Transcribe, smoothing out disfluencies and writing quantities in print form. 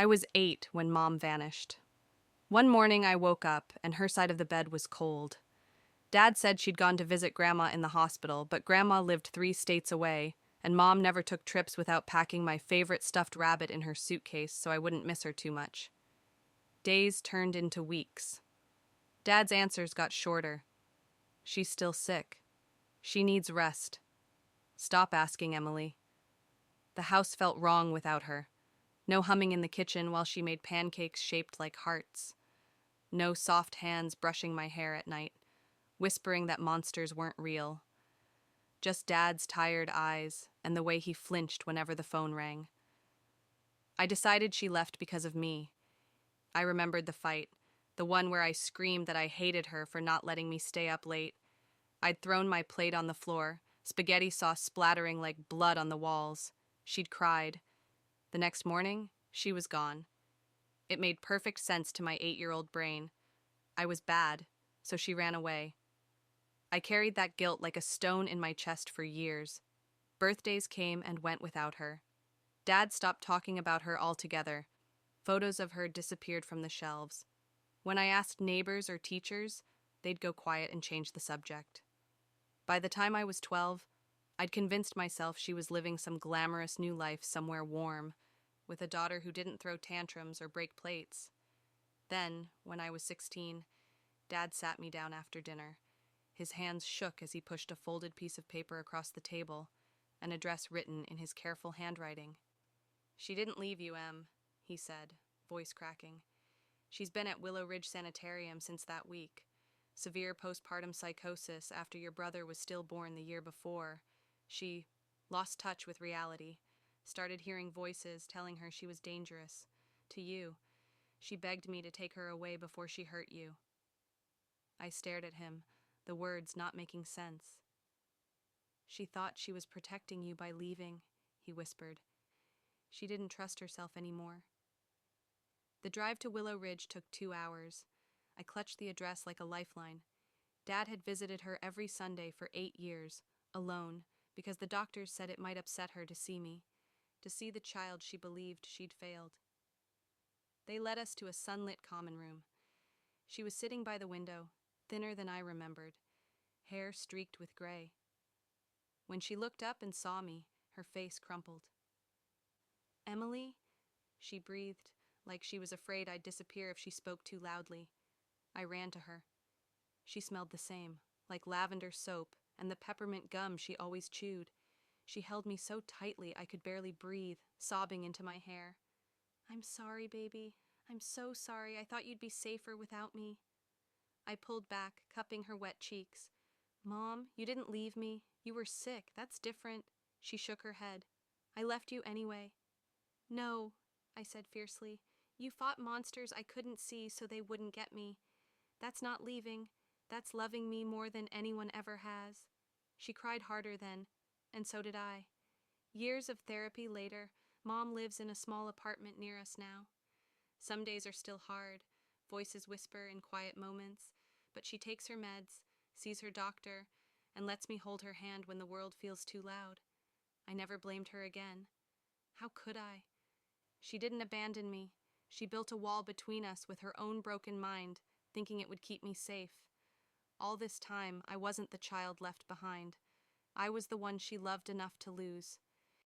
I was 8 when Mom vanished. One morning I woke up and her side of the bed was cold. Dad said she'd gone to visit Grandma in the hospital, but Grandma lived 3 states away, and Mom never took trips without packing my favorite stuffed rabbit in her suitcase so I wouldn't miss her too much. Days turned into weeks. Dad's answers got shorter. She's still sick. She needs rest. Stop asking, Emily. The house felt wrong without her. No humming in the kitchen while she made pancakes shaped like hearts. No soft hands brushing my hair at night, whispering that monsters weren't real. Just Dad's tired eyes and the way he flinched whenever the phone rang. I decided she left because of me. I remembered the fight, the one where I screamed that I hated her for not letting me stay up late. I'd thrown my plate on the floor, spaghetti sauce splattering like blood on the walls. She'd cried. The next morning, she was gone. It made perfect sense to my 8-year-old brain. I was bad, so she ran away. I carried that guilt like a stone in my chest for years. Birthdays came and went without her. Dad stopped talking about her altogether. Photos of her disappeared from the shelves. When I asked neighbors or teachers, they'd go quiet and change the subject. By the time I was 12, I'd convinced myself she was living some glamorous new life somewhere warm, with a daughter who didn't throw tantrums or break plates. Then, when I was 16, Dad sat me down after dinner. His hands shook as he pushed a folded piece of paper across the table, an address written in his careful handwriting. "She didn't leave you, Em," he said, voice cracking. "She's been at Willow Ridge Sanitarium since that week. Severe postpartum psychosis after your brother was stillborn the year before. She lost touch with reality, started hearing voices telling her she was dangerous. To you. She begged me to take her away before she hurt you." I stared at him, the words not making sense. "She thought she was protecting you by leaving," he whispered. "She didn't trust herself anymore." The drive to Willow Ridge took 2 hours. I clutched the address like a lifeline. Dad had visited her every Sunday for 8 years, alone, because the doctors said it might upset her to see me, to see the child she believed she'd failed. They led us to a sunlit common room. She was sitting by the window, thinner than I remembered, hair streaked with gray. When she looked up and saw me, her face crumpled. "Emily?" she breathed, like she was afraid I'd disappear if she spoke too loudly. I ran to her. She smelled the same, like lavender soap and the peppermint gum she always chewed. She held me so tightly I could barely breathe, sobbing into my hair. "I'm sorry, baby. I'm so sorry. I thought you'd be safer without me." I pulled back, cupping her wet cheeks. "Mom, you didn't leave me. You were sick. That's different." She shook her head. "I left you anyway." "No," I said fiercely. "You fought monsters I couldn't see so they wouldn't get me. That's not leaving. That's loving me more than anyone ever has." She cried harder then, and so did I. Years of therapy later, Mom lives in a small apartment near us now. Some days are still hard. Voices whisper in quiet moments, but she takes her meds, sees her doctor, and lets me hold her hand when the world feels too loud. I never blamed her again. How could I? She didn't abandon me. She built a wall between us with her own broken mind, thinking it would keep me safe. All this time, I wasn't the child left behind. I was the one she loved enough to lose.